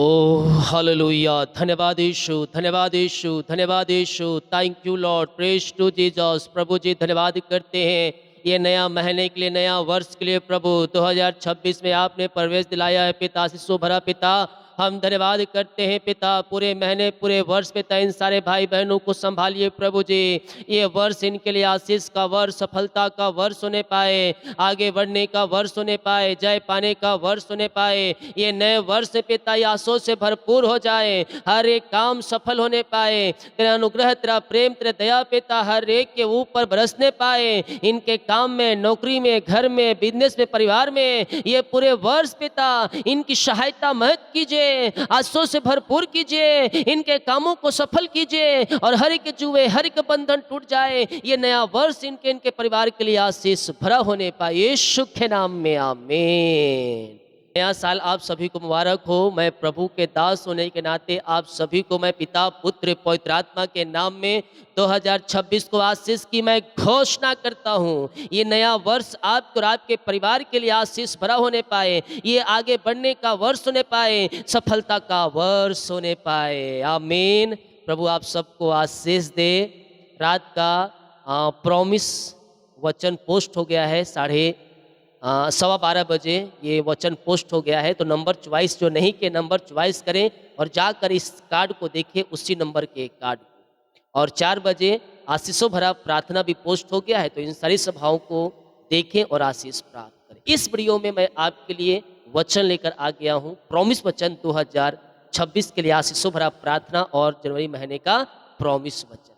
Hallelujah. धन्यवाद यीशु, धन्यवाद यीशु, धन्यवाद यीशु। Thank you lord, praise to Jesus. प्रभु जी धन्यवाद करते हैं ये नया महीने के लिए, नया वर्ष के लिए। प्रभु 2026 में आपने प्रवेश दिलाया है पिता, आशीषों भरा पिता। हम धन्यवाद करते हैं पिता, पूरे महीने पूरे वर्ष पिता इन सारे भाई बहनों को संभालिए प्रभु जी। ये वर्ष इनके लिए आशीष का वर्ष, सफलता का वर्ष होने पाए, आगे बढ़ने का वर्ष होने पाए, जय पाने का वर्ष होने पाए। ये नए वर्ष पिता ये आशों से भरपूर हो जाए, हर एक काम सफल होने पाए। तेरा अनुग्रह, तेरा प्रेम, तेरा दया पिता हर एक के ऊपर बरसने पाए, इनके काम में, नौकरी में, घर में, बिजनेस में, परिवार में। ये पूरे वर्ष पिता इनकी सहायता मदद कीजिए, आशों से भरपूर कीजिए, इनके कामों को सफल कीजिए और हर एक जुए, हर एक बंधन टूट जाए। ये नया वर्ष इनके इनके परिवार के लिए आशीष भरा होने पाए, यीशु के नाम में आमीन। नया साल आप सभी को मुबारक हो। मैं प्रभु के दास होने के नाते आप सभी को मैं पिता, पुत्र, पवित्र आत्मा के नाम में 2026 को आशीष की मैं घोषणा करता हूँ। ये नया वर्ष आपको और आपके परिवार के लिए आशीष भरा होने पाए, ये आगे बढ़ने का वर्ष होने पाए, सफलता का वर्ष होने पाए। आमीन। प्रभु आप सबको आशीष दे। रात का प्रॉमिस वचन पोस्ट हो गया है 12:15 बजे ये वचन पोस्ट हो गया है। तो नंबर चॉइस जो नहीं के नंबर चॉइस करें और जाकर इस कार्ड को देखें, उसी नंबर के कार्ड को। और 4 बजे आशीषों भरा प्रार्थना भी पोस्ट हो गया है, तो इन सारी सभाओं को देखें और आशीष प्राप्त करें। इस वीडियो में मैं आपके लिए वचन लेकर आ गया हूँ, प्रॉमिस वचन 2026 के लिए आशीषों भरा प्रार्थना और जनवरी महीने का प्रॉमिस वचन।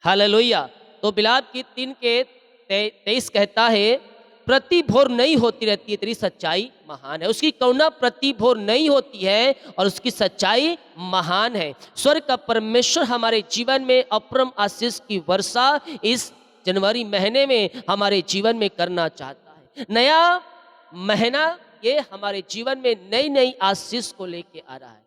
हालेलुया। तो बिलाप की 3 के 23 कहता है, प्रति भोर नहीं होती रहती है, तेरी सच्चाई महान है। उसकी करुणा प्रति भोर नहीं होती है और उसकी सच्चाई महान है। स्वर्ग का परमेश्वर हमारे जीवन में अपरम आशीष की वर्षा इस जनवरी महीने में हमारे जीवन में करना चाहता है। नया महीना ये हमारे जीवन में नई नई आशीष को लेके आ रहा है।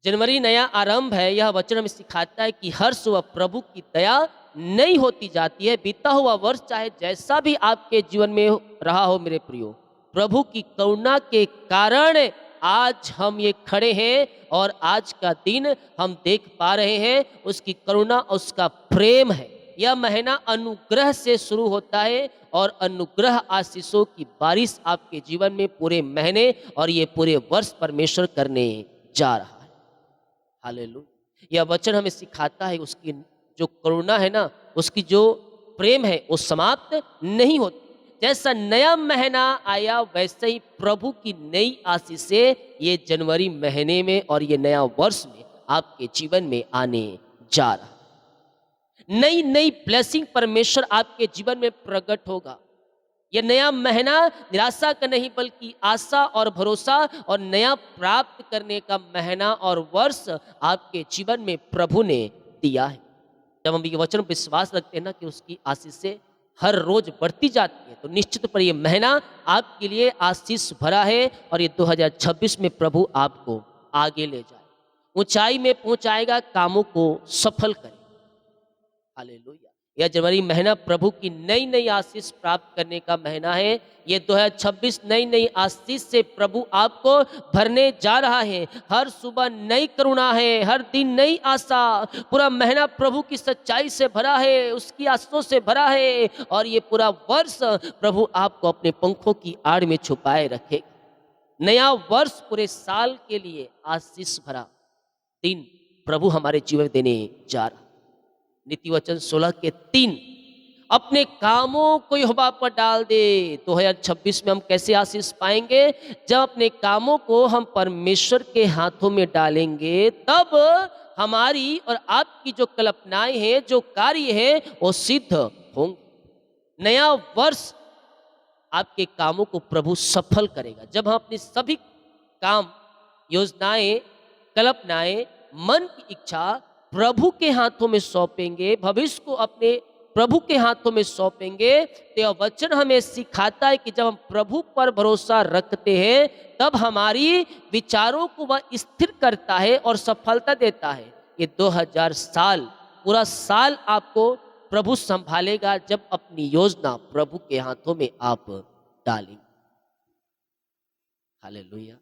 जनवरी नया आरंभ है। यह वचन हमें सिखाता है कि हर सुबह प्रभु की दया नई होती जाती है। बीता हुआ वर्ष चाहे जैसा भी आपके जीवन में रहा हो मेरे प्रियो, प्रभु की करुणा के कारण आज हम ये खड़े हैं और आज का दिन हम देख पा रहे हैं। उसकी करुणा, उसका प्रेम है। यह महीना अनुग्रह से शुरू होता है और अनुग्रह आशीषों की बारिश आपके जीवन में पूरे महीने और ये पूरे वर्ष परमेश्वर करने जा रहा है। हालेलुया। यह वचन हमें सिखाता है उसकी जो करुणा है ना, उसकी जो प्रेम है वो समाप्त नहीं होती। जैसा नया महीना आया वैसे ही प्रभु की नई आशीषें ये जनवरी महीने में और ये नया वर्ष में आपके जीवन में आने जा रहा है। नई नई ब्लेसिंग परमेश्वर आपके जीवन में प्रकट होगा। यह नया महीना निराशा का नहीं बल्कि आशा और भरोसा और नया प्राप्त करने का महीना और वर्ष आपके जीवन में प्रभु ने दिया है। जब हम ये वचन विश्वास रखते हैं ना कि उसकी आशीष से हर रोज बढ़ती जाती है, तो निश्चित पर ये महीना आपके लिए आशीष भरा है और ये 2026 में प्रभु आपको आगे ले जाए, ऊंचाई में पहुंचाएगा, कामों को सफल करे। हालेलुया। यह जनवरी महीना प्रभु की नई नई आशीष प्राप्त करने का महीना है। ये 2026 नई नई आशीष से प्रभु आपको भरने जा रहा है। हर सुबह नई करुणा है, हर दिन नई आशा। पूरा महीना प्रभु की सच्चाई से भरा है, उसकी आशीषों से भरा है और ये पूरा वर्ष प्रभु आपको अपने पंखों की आड़ में छुपाए रखेगा। नया वर्ष पूरे साल के लिए आशीष भरा दिन प्रभु हमारे जीवन देने जा रहा। नीति वचन 16 के 3, अपने कामों को यहोवा पर डाल दे। 2026 में हम कैसे आशीष पाएंगे? जब अपने कामों को हम परमेश्वर के हाथों में डालेंगे, तब हमारी और आपकी जो कल्पनाएं हैं, जो कार्य है, वो सिद्ध होंगे। नया वर्ष आपके कामों को प्रभु सफल करेगा जब हम अपनी सभी काम, योजनाएं, कल्पनाएं, मन की इच्छा प्रभु के हाथों में सौंपेंगे, भविष्य को अपने प्रभु के हाथों में सौंपेंगे। तो यह वचन हमें सिखाता है कि जब हम प्रभु पर भरोसा रखते हैं, तब हमारी विचारों को वह स्थिर करता है और सफलता देता है। ये 2000 साल, पूरा साल आपको प्रभु संभालेगा जब अपनी योजना प्रभु के हाथों में आप डालेंगे। हालेलुया।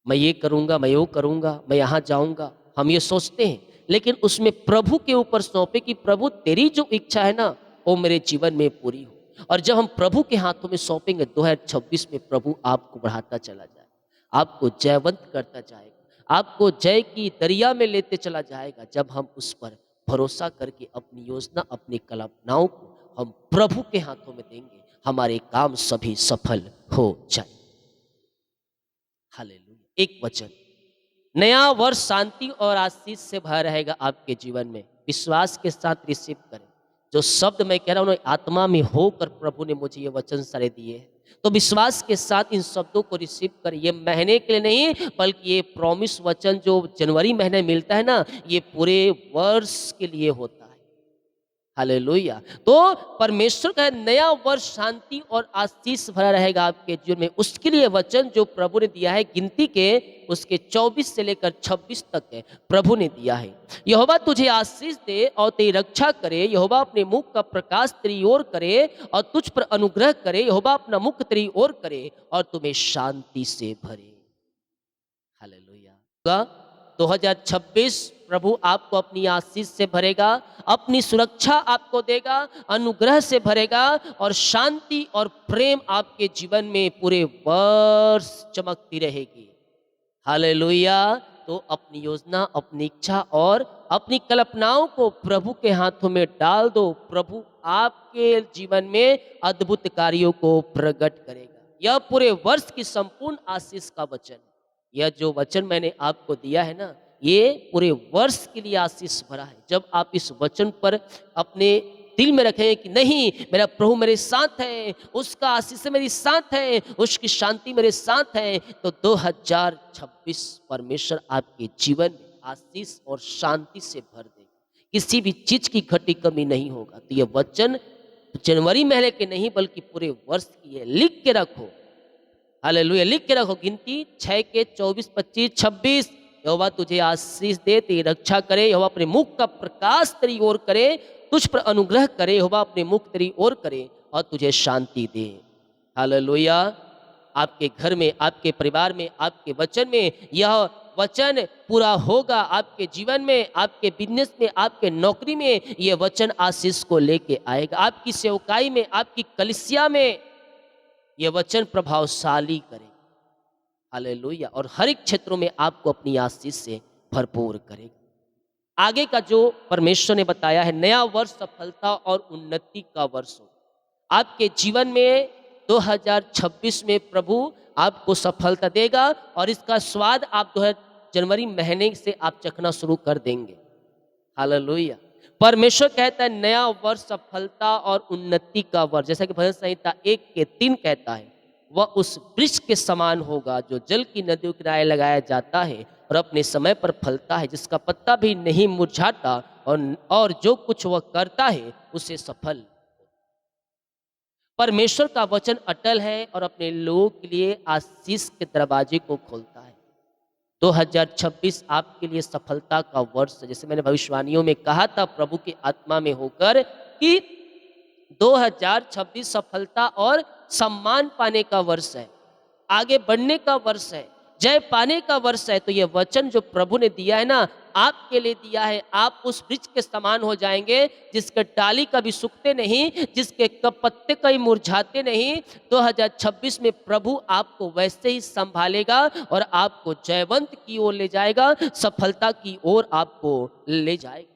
मैं ये करूँगा, मैं वो करूँगा, मैं यहाँ जाऊँगा, हम ये सोचते हैं। लेकिन उसमें प्रभु के ऊपर सौंपे कि प्रभु तेरी जो इच्छा है ना, वो मेरे जीवन में पूरी हो। और जब हम प्रभु के हाथों में सौंपेंगे 2026 में प्रभु आपको बढ़ाता चला जाएगा, आपको जयवंत करता जाएगा, आपको जय की दरिया में लेते चला जाएगा जब हम उस पर भरोसा करके अपनी योजना, अपनी कल्पनाओं को हम प्रभु के हाथों में देंगे, हमारे काम सभी सफल हो जाए। हालेलुया। एक वचन, नया वर्ष शांति और आशीष से भरा रहेगा आपके जीवन में। विश्वास के साथ रिसीव करें। जो शब्द मैं कह रहा हूँ ना, आत्मा में होकर प्रभु ने मुझे ये वचन सारे दिए हैं। तो विश्वास के साथ इन शब्दों को रिसीव करें। ये महीने के लिए नहीं, बल्कि ये प्रॉमिस वचन जो जनवरी महीने मिलता है ना, ये पूरे वर्ष के लिए होता है। हालेलुया। तो परमेश्वर का नया वर्ष शांति और आशीष भरा रहेगा आपके जीवन में। उसके लिए वचन जो प्रभु ने दिया है, गिनती के उसके 24 से लेकर 26 तक है, प्रभु ने दिया है। यहोवा तुझे आशीष दे और तेरी रक्षा करे, यहोवा अपने मुख का प्रकाश तेरी ओर करे और तुझ पर अनुग्रह करे, यहोवा अपना मुख तेरी ओर करे और तुम्हें शांति से भरे। हालेलुया। 2026 प्रभु आपको अपनी आशीष से भरेगा, अपनी सुरक्षा आपको देगा, अनुग्रह से भरेगा और शांति और प्रेम आपके जीवन में पूरे वर्ष चमकती रहेगी। हालेलुया। तो अपनी योजना, अपनी इच्छा और अपनी कल्पनाओं को प्रभु के हाथों में डाल दो। प्रभु आपके जीवन में अद्भुत कार्यों को प्रकट करेगा। यह पूरे वर्ष की संपूर्ण आशीष का वचन, यह जो वचन मैंने आपको दिया है ना, ये पूरे वर्ष के लिए आशीष भरा है। जब आप इस वचन पर अपने दिल में रखें कि नहीं, मेरा प्रभु मेरे साथ है, उसका आशीष मेरे साथ है, उसकी शांति मेरे साथ है, तो 2026 परमेश्वर आपके जीवन में आशीष और शांति से भर देगा। किसी भी चीज की घटी कमी नहीं होगा। तो ये वचन जनवरी महीने के नहीं, बल्कि पूरे वर्ष की है। लिख के रखो। हालेलुया। लिख के रखो। गिनती 6 के 24, 25, 26। यहोवा तुझे आशीष दे, तेरी रक्षा करे, यहोवा अपने मुख का प्रकाश तेरी ओर करे, तुझ पर अनुग्रह करे, यहोवा अपने मुख तेरी ओर करे और तुझे शांति दे। हालेलुया। आपके घर में, आपके परिवार में, आपके वचन में यह वचन पूरा होगा। आपके जीवन में, आपके बिजनेस में, आपके नौकरी में यह वचन आशीष को लेके आएगा। आपकी सेवकाई में, आपकी कलीसिया में यह वचन प्रभावशाली करेगा। हालेलुया। और हर एक क्षेत्रों में आपको अपनी आशीष से भरपूर करेगा। आगे का जो परमेश्वर ने बताया है, नया वर्ष सफलता और उन्नति का वर्ष हो। आपके जीवन में 2026 में प्रभु आपको सफलता देगा और इसका स्वाद आप जनवरी महीने से आप चखना शुरू कर देंगे। हालेलुया। परमेश्वर कहता है नया वर्ष सफलता और उन्नति का वर्ष। जैसा कि भजन संहिता 1 के 3 कहता है, वह उस वृक्ष के समान होगा जो जल की नदियों के किनारे लगाया जाता है और अपने समय पर फलता है, जिसका पत्ता भी नहीं मुरझाता और जो कुछ वह करता है उसे सफल। परमेश्वर का वचन अटल है और अपने लोगों के लिए आशीष के दरवाजे को खोलता है। 2026 आपके लिए सफलता का वर्ष है। जैसे मैंने भविष्यवाणियों में कहा था प्रभु की आत्मा में होकर कि 2026 सफलता और सम्मान पाने का वर्ष है, आगे बढ़ने का वर्ष है, जय पाने का वर्ष है। तो ये वचन जो प्रभु ने दिया है ना, आपके लिए दिया है। आप उस वृक्ष के समान हो जाएंगे जिसके डाली कभी सूखते नहीं, जिसके पत्ते कभी मुरझाते नहीं। 2026 में प्रभु आपको वैसे ही संभालेगा और आपको जयवंत की ओर ले जाएगा, सफलता की ओर आपको ले जाएगा।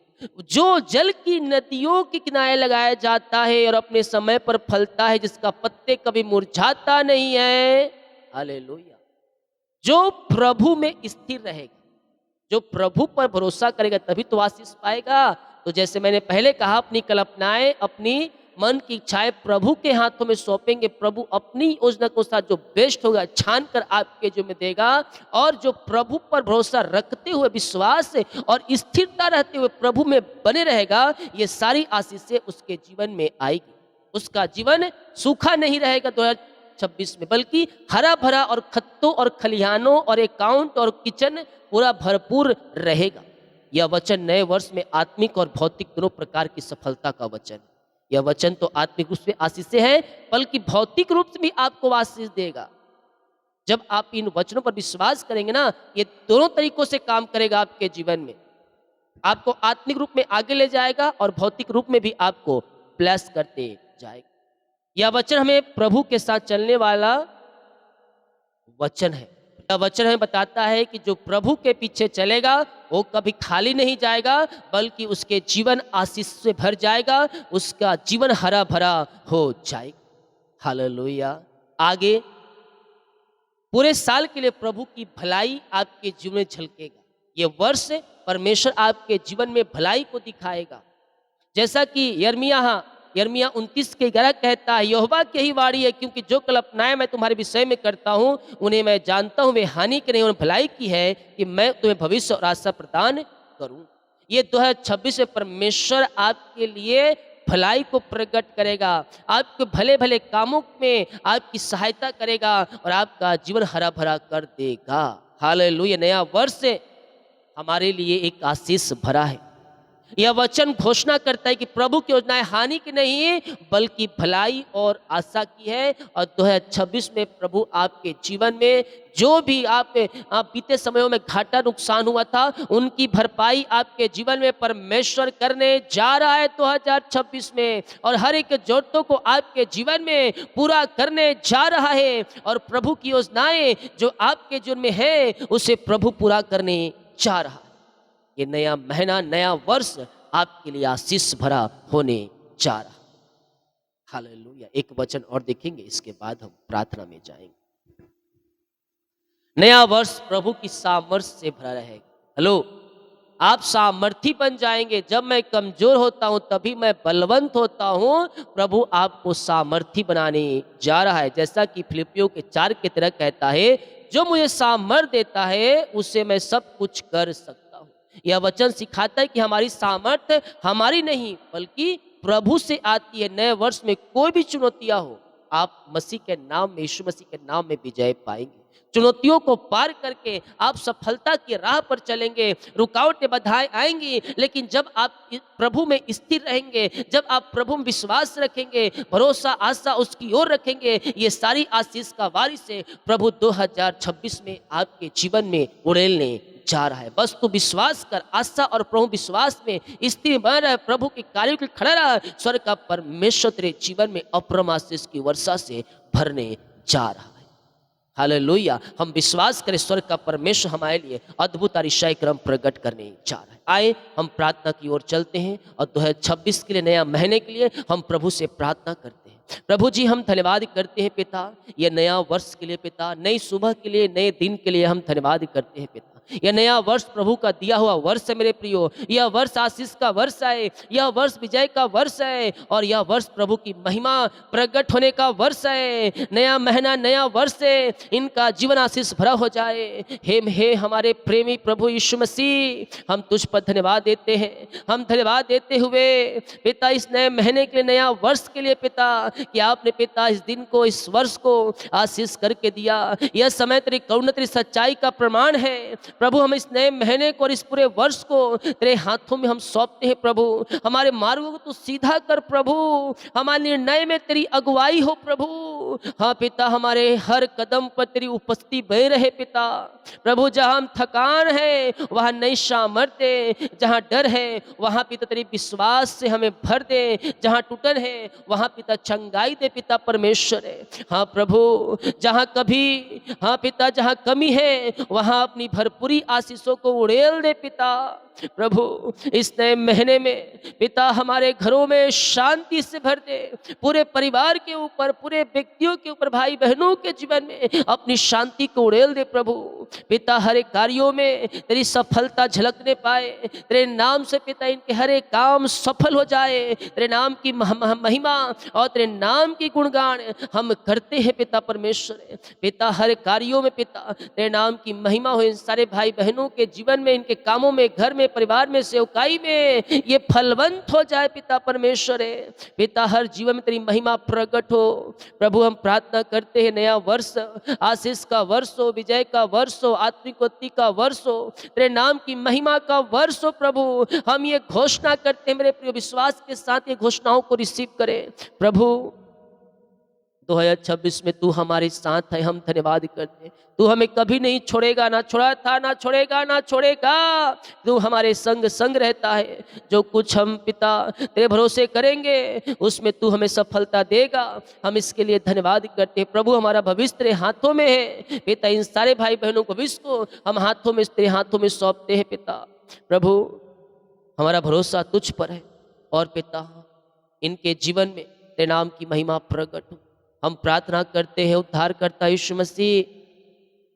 जो जल की नदियों के किनारे लगाया जाता है और अपने समय पर फलता है, जिसका पत्ते कभी मुरझाता नहीं है। हालेलुया। जो प्रभु में स्थिर रहेगा, जो प्रभु पर भरोसा करेगा, तभी तो आशीष पाएगा। तो जैसे मैंने पहले कहा, अपनी कल्पनाएं, अपनी मन की इच्छाएं प्रभु के हाथों में सौंपेंगे। प्रभु अपनी योजना को साथ जो बेस्ट होगा छान कर आपके जो में देगा। और जो प्रभु पर भरोसा रखते हुए, विश्वास और स्थिरता रहते हुए प्रभु में बने रहेगा, ये सारी आशीषें उसके जीवन में आएगी। उसका जीवन सूखा नहीं रहेगा 2026 में, बल्कि हरा भरा और खत्तों और खलिहानों और अकाउंट और किचन पूरा भरपूर रहेगा। यह वचन नए वर्ष में आत्मिक और भौतिक दोनों प्रकार की सफलता का वचन। यह वचन तो आत्मिक रूप से आशीष है, बल्कि भौतिक रूप से भी आपको आशीष देगा। जब आप इन वचनों पर विश्वास करेंगे ना, ये दोनों तरीकों से काम करेगा आपके जीवन में। आपको आत्मिक रूप में आगे ले जाएगा और भौतिक रूप में भी आपको ब्लेस करते जाएगा। यह वचन हमें प्रभु के साथ चलने वाला वचन है। यह वचन हमें बताता है कि जो प्रभु के पीछे चलेगा वो कभी खाली नहीं जाएगा, बल्कि उसके जीवन आशीष से भर जाएगा, उसका जीवन हरा भरा हो जाएगा। हालेलुया। आगे पूरे साल के लिए प्रभु की भलाई आपके जीवन में झलकेगा। ये वर्ष परमेश्वर आपके जीवन में भलाई को दिखाएगा। जैसा कि यर्मिया 29:11 कहता है, यहोवा की ही वाणी है, क्योंकि जो कल्पनाएं मैं तुम्हारे विषय में करता हूँ उन्हें मैं जानता हूँ, वे हानि की नहीं और भलाई की है, कि मैं तुम्हें भविष्य और आशा प्रदान करूँ। ये 2026 में परमेश्वर आपके लिए भलाई को प्रकट करेगा, आपके भले भले कामों में आपकी सहायता करेगा और आपका जीवन हरा भरा कर देगा। हालेलुया। नया वर्ष हमारे लिए एक आशीष भरा है। यह वचन घोषणा करता है कि प्रभु की योजनाएं हानि की नहीं है, बल्कि भलाई और आशा की है। और 2026 में प्रभु आपके जीवन में जो भी आप बीते समयों में घाटा नुकसान हुआ था, उनकी भरपाई आपके जीवन में परमेश्वर करने जा रहा है 2026 में, और हर एक जरूरतों को आपके जीवन में पूरा करने जा रहा है। और प्रभु की योजनाएं जो आपके जीवन में है उसे प्रभु पूरा करने जा रहा है। ये नया महीना, नया वर्ष आपके लिए आशीष भरा होने जा रहा है। हालेलुया। एक वचन और देखेंगे, इसके बाद हम प्रार्थना में जाएंगे। नया वर्ष प्रभु की सामर्थ्य से भरा रहेगा। हेलो, आप सामर्थी बन जाएंगे। जब मैं कमजोर होता हूं तभी मैं बलवंत होता हूं। प्रभु आपको सामर्थी बनाने जा रहा है। जैसा कि फिलिपियों के 4 की तरह कहता है, जो मुझे सामर्थ देता है उससे मैं सब कुछ कर सकता हूं। यह वचन सिखाता है कि हमारी सामर्थ्य हमारी नहीं, बल्कि प्रभु से आती है। नए वर्ष में कोई भी चुनौतियां हो, आप मसीह के नाम में, यीशु मसीह के नाम में विजय पाएंगे। चुनौतियों को पार करके आप सफलता की राह पर चलेंगे। रुकावटें बाधाएं आएंगी, लेकिन जब आप प्रभु में स्थिर रहेंगे, जब आप प्रभु में विश्वास रखेंगे, भरोसा आशा उसकी ओर रखेंगे, ये सारी आशीष का वारिस है प्रभु 2026 में आपके जीवन में उड़ेलने जा रहा है। बस तू विश्वास कर, आशा और प्रभु विश्वास में स्थिर बन रहा है, प्रभु के कार्यों के खड़ा रहा। स्वर्ग का परमेश्वर तेरे जीवन में अप्रम आशीष की वर्षा से भरने जा रहा है। हालेलुया। हम विश्वास करें, स्वर्ग का परमेश्वर हमारे लिए अद्भुत अतिशय क्रम प्रकट करने जा रहा है। आए हम प्रार्थना की ओर चलते हैं और 2026 के लिए, नया महीने के लिए हम प्रभु से प्रार्थना करते हैं। प्रभु जी, हम धन्यवाद करते हैं पिता, यह नया वर्ष के लिए पिता, नई सुबह के लिए, नए दिन के लिए हम धन्यवाद करते हैं पिता। यह नया वर्ष प्रभु का दिया हुआ वर्ष है मेरे प्रियो। यह वर्ष आशीष का वर्ष है, यह वर्ष विजय का वर्ष है, और यह वर्ष प्रभु की महिमा प्रकट होने का वर्ष है। नया महीना, नया वर्ष है, इनका जीवन आशीष भरा हो जाए। हे हमारे प्रेमी प्रभु यीशु मसीह, हम तुझ पर धन्यवाद देते हैं। हम धन्यवाद देते हुए पिता इस नए महीने के लिए, नया वर्ष के लिए पिता, कि आपने पिता इस दिन को, इस वर्ष को आशीष करके दिया। यह समय तेरी करुणा, तेरी सच्चाई का प्रमाण है प्रभु। हम इस नए महीने को और इस पूरे वर्ष को तेरे हाथों में हम सौंपते हैं प्रभु। हमारे मार्गों को तू सीधा कर प्रभु, हमारे निर्णय में तेरी अगुवाई हो प्रभु। हाँ पिता, हमारे हर कदम पर तेरी उपस्थिति बनी रहे पिता। प्रभु, जहाँ हम थकान है वहाँ नई सामर्थ्य, जहाँ डर है वहाँ पिता तेरी विश्वास से हमें भर दे, जहाँ टूटन है वहाँ पिता चंगाई दे पिता परमेश्वर है। हाँ प्रभु, जहाँ कभी, हाँ पिता, जहाँ कमी है वहाँ अपनी भरपूरी आशीषों को उड़ेल दे पिता। प्रभु, इस नए महीने में पिता हमारे घरों में शांति से भर दे, पूरे परिवार के ऊपर, पूरे व्यक्तियों के ऊपर, भाई बहनों के जीवन में अपनी शांति को उड़ेल दे प्रभु। पिता, हर एक कार्यों में तेरी सफलता झलकने पाए, तेरे नाम से पिता इनके हर एक काम सफल हो जाए। तेरे नाम की महिमा और तेरे नाम की गुणगान हम करते हैं पिता परमेश्वर। पिता, हर कार्यों में पिता तेरे नाम की महिमा हो। इन सारे भाई बहनों के जीवन में, इनके कामों में, घर में, परिवार में, सेवकाई में ये फलवंत हो जाए पिता परमेश्वर है। पिता, हर जीवन में तेरी महिमा प्रकट हो प्रभु। हम प्रार्थना करते हैं, नया वर्ष आशीष का वर्ष हो, विजय का वर्ष हो, आत्मिकोत्ति का वर्ष हो, तेरे नाम की महिमा का वर्ष हो प्रभु। हम ये घोषणा करते हैं मेरे प्रिय, विश्वास के साथ ये घोषणाओं को रिसीव करें प्रभु। 2026 में तू हमारे साथ है, हम धन्यवाद करते हैं। तू हमें कभी नहीं छोड़ेगा, ना छोड़ा था, ना छोड़ेगा, ना छोड़ेगा। तू हमारे संग संग रहता है। जो कुछ हम पिता तेरे भरोसे करेंगे उसमें तू हमें सफलता देगा। हम इसके लिए धन्यवाद करते हैं। प्रभु हमारा भविष्य तेरे हाथों में है पिता। इन सारे भाई बहनों को भविष्य को हम हाथों में तेरे हाथों में सौंपते हैं पिता। प्रभु हमारा भरोसा तुझ पर है और पिता इनके जीवन में तेरे नाम की महिमा प्रकट हो। हम प्रार्थना करते हैं उद्धारकर्ता यीशु मसीह,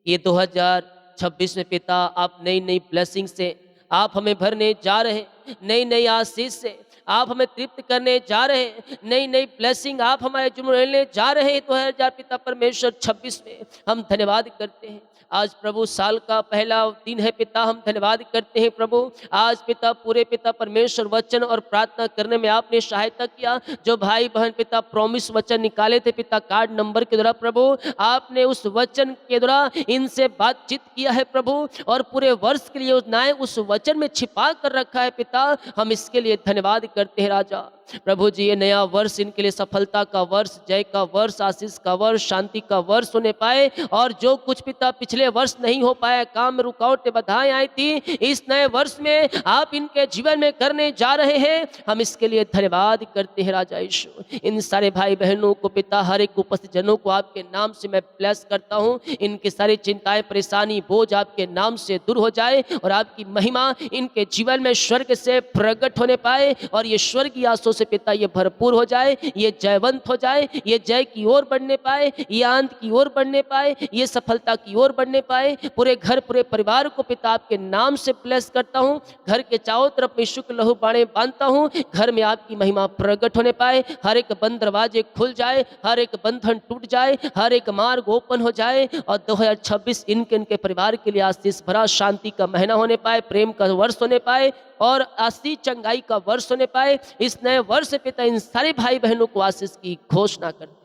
ये 2026 में पिता आप नई नई ब्लेसिंग से आप हमें भरने जा रहे हैं, नई नई आशीष से आप हमें तृप्त करने जा रहे हैं, नई नई ब्लेसिंग आप हमारे जीवन में लेने जा रहे हैं। 2000 पिता परमेश्वर 26 में हम धन्यवाद करते हैं। आज प्रभु साल का पहला दिन है पिता, हम धन्यवाद करते हैं प्रभु। आज पिता पूरे पिता परमेश्वर वचन और प्रार्थना करने में आपने सहायता किया। जो भाई बहन पिता प्रॉमिस वचन निकाले थे पिता कार्ड नंबर के द्वारा प्रभु, आपने उस वचन के द्वारा इनसे बातचीत किया है प्रभु, और पूरे वर्ष के लिए योजनाएं उस वचन में छिपा कर रखा है पिता। हम इसके लिए धन्यवाद करते हैं राजा। प्रभु जी ये नया वर्ष इनके लिए सफलता का वर्ष, जय का वर्ष, आशीष का वर्ष, शांति का वर्ष होने पाए। और जो कुछ पिता पिछले वर्ष नहीं हो पाया, काम में रुकावटें बाधाएं आई थी, इस नए वर्ष में आप इनके जीवन में करने जा रहे हैं। हम इसके लिए धन्यवाद करते हैं राजा यीशु। इन सारे भाई बहनों को पिता, हर एक उपस्थित जनों को आपके नाम से मैं ब्लेस करता हूँ। इनके सारी चिंताएं, परेशानी, बोझ आपके नाम से दूर हो जाए और आपकी महिमा इनके जीवन में स्वर्ग से प्रकट होने पाए, और ये स्वर्गीय आंसू से पिता ये भरपूर हो जाए, ये जयवंत हो जाए, ये जय की ओर बढ़ने पाए, ये आनंद की ओर बढ़ने पाए, ये सफलता की ओर बढ़ने पाए। पूरे घर पूरे परिवार को पिता आपके नाम से ब्लेस करता हूँ। घर के चारों तरफ में शुक्र लहू बाणे बांधता हूँ। घर में आपकी महिमा प्रकट होने पाए, हर एक बंद दरवाजे खुल जाए, हर एक बंधन टूट जाए, हर एक मार्ग ओपन हो जाए, और 2026 इनके परिवार के लिए आशीष भरा शांति का महीना होने पाए, प्रेम का वर्ष होने पाए, और आशीष चंगाई का वर्ष होने पाए। इस नए वर्ष पिता इन सारे भाई बहनों को आशीष की घोषणा करते हैं।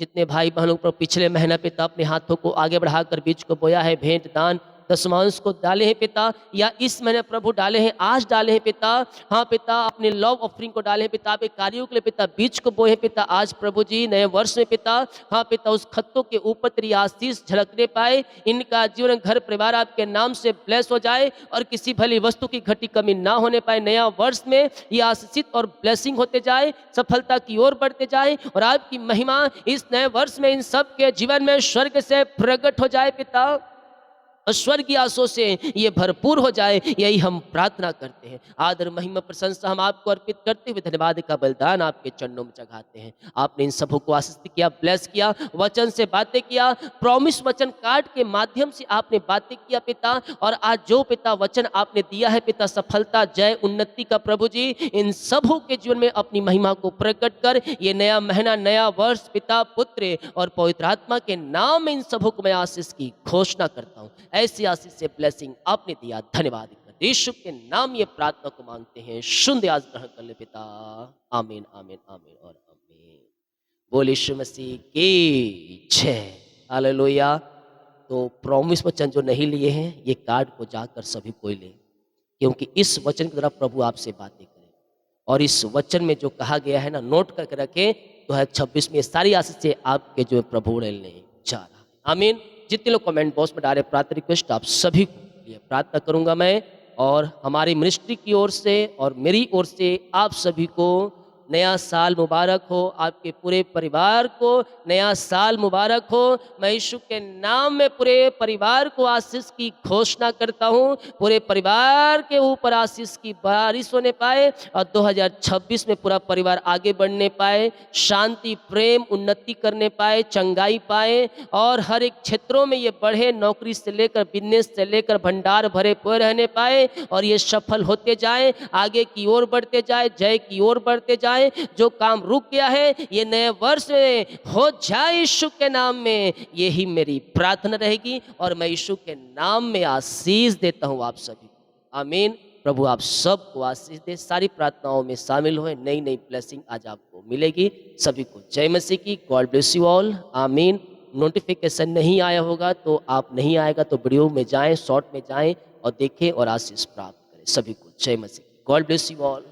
जितने भाई बहनों पर पिछले महीना पिता अपने हाथों को आगे बढ़ाकर बीज को बोया है, भेंट दान दशमांश को डाले हैं पिता, या इस महीने प्रभु डाले हैं, आज डाले हैं पिता, हाँ पिता अपने लव ऑफरिंग को डाले हैं पिता, आपके कार्यों के लिए पिता बीज को बोए हैं पिता। आज प्रभु जी नए वर्ष में पिता, हाँ पिता उस खत्तों के ऊपर तेरी आशीष झलकने पाए, इनका जीवन घर परिवार आपके नाम से ब्लेस हो जाए, और किसी भली वस्तु की घटी कमी ना होने पाए। नया वर्ष में ये आशीषित और ब्लेसिंग होते जाए, सफलता की ओर बढ़ते जाए, और आपकी महिमा इस नए वर्ष में इन सब के जीवन में स्वर्ग से प्रकट हो जाए पिता, स्वर्गीय आंसू से ये भरपूर हो जाए, यही हम प्रार्थना करते हैं। आदर महिमा प्रशंसा हम आपको अर्पित करते हुए धन्यवाद का बलिदान आपके चरणों में चढ़ाते हैं। आपने इन सबों को आशीष किया, ब्लेस किया, वचन से बातें किया, प्रॉमिस वचन कार्ड के माध्यम से आपने बातें किया पिता, और आज जो पिता वचन आपने दिया है पिता, सफलता, जय, उन्नति का प्रभु जी इन सबों के जीवन में अपनी महिमा को प्रकट कर, ये नया महीना, नया वर्ष पिता, पुत्र और पवित्र आत्मा के नाम में इन सबों को मैं आशीष की घोषणा करता हूँ। ऐसी आशीष से ब्लेसिंग आपने दिया, धन्यवाद। यीशु के नाम ये प्रार्थना को मांगते हैं, शुद्ध आज ग्रहण कर ले पिता, आमीन आमीन आमीन और आमीन। बोल यीशु मसीह की जय, हालेलुया। तो प्रॉमिस वचन जो नहीं लिए हैं ये कार्ड को जाकर सभी को ले, क्योंकि इस वचन के द्वारा प्रभु आपसे बातें करें, और इस वचन में जो कहा गया है ना, नोट करके रखें। 2026 में सारी आशीष से आपके जो प्रभु लेने जा रहा है, आमीन। जितने लोग कमेंट बॉक्स में डाले प्रार्थना रिक्वेस्ट, आप सभी के लिए प्रार्थना करूंगा मैं, और हमारी मिनिस्ट्री की ओर से और मेरी ओर से आप सभी को नया साल मुबारक हो, आपके पूरे परिवार को नया साल मुबारक हो। मैं यीशु के नाम में पूरे परिवार को आशीष की घोषणा करता हूँ। पूरे परिवार के ऊपर आशीष की बारिश होने पाए, और 2026 में पूरा परिवार आगे बढ़ने पाए, शांति, प्रेम, उन्नति करने पाए, चंगाई पाए, और हर एक क्षेत्रों में ये बढ़े, नौकरी से लेकर बिजनेस से लेकर भंडार भरे हुए रहने पाए, और ये सफल होते जाए, आगे की ओर बढ़ते जाए, जय की ओर बढ़ते जाए। जो काम रुक गया है ये नए वर्ष में हो जाए यीशु के नाम में, यही मेरी प्रार्थना रहेगी, और मैं यीशु के नाम में आशीष देता हूं आप सभी को, आमीन। प्रभु आप सबको आशीष दे, सारी प्रार्थनाओं में शामिल हुए, नई नई ब्लेसिंग आज आपको मिलेगी। सभी को जय मसीह की, गॉड ब्लेस यू ऑल, आमीन। नोटिफिकेशन नहीं आया होगा तो आप नहीं आएगा तो वीडियो में जाएं, शॉर्ट में जाएं और देखें और आशीष प्राप्त करें। सभी को जय मसीह, गॉड ब्लेस यू ऑल।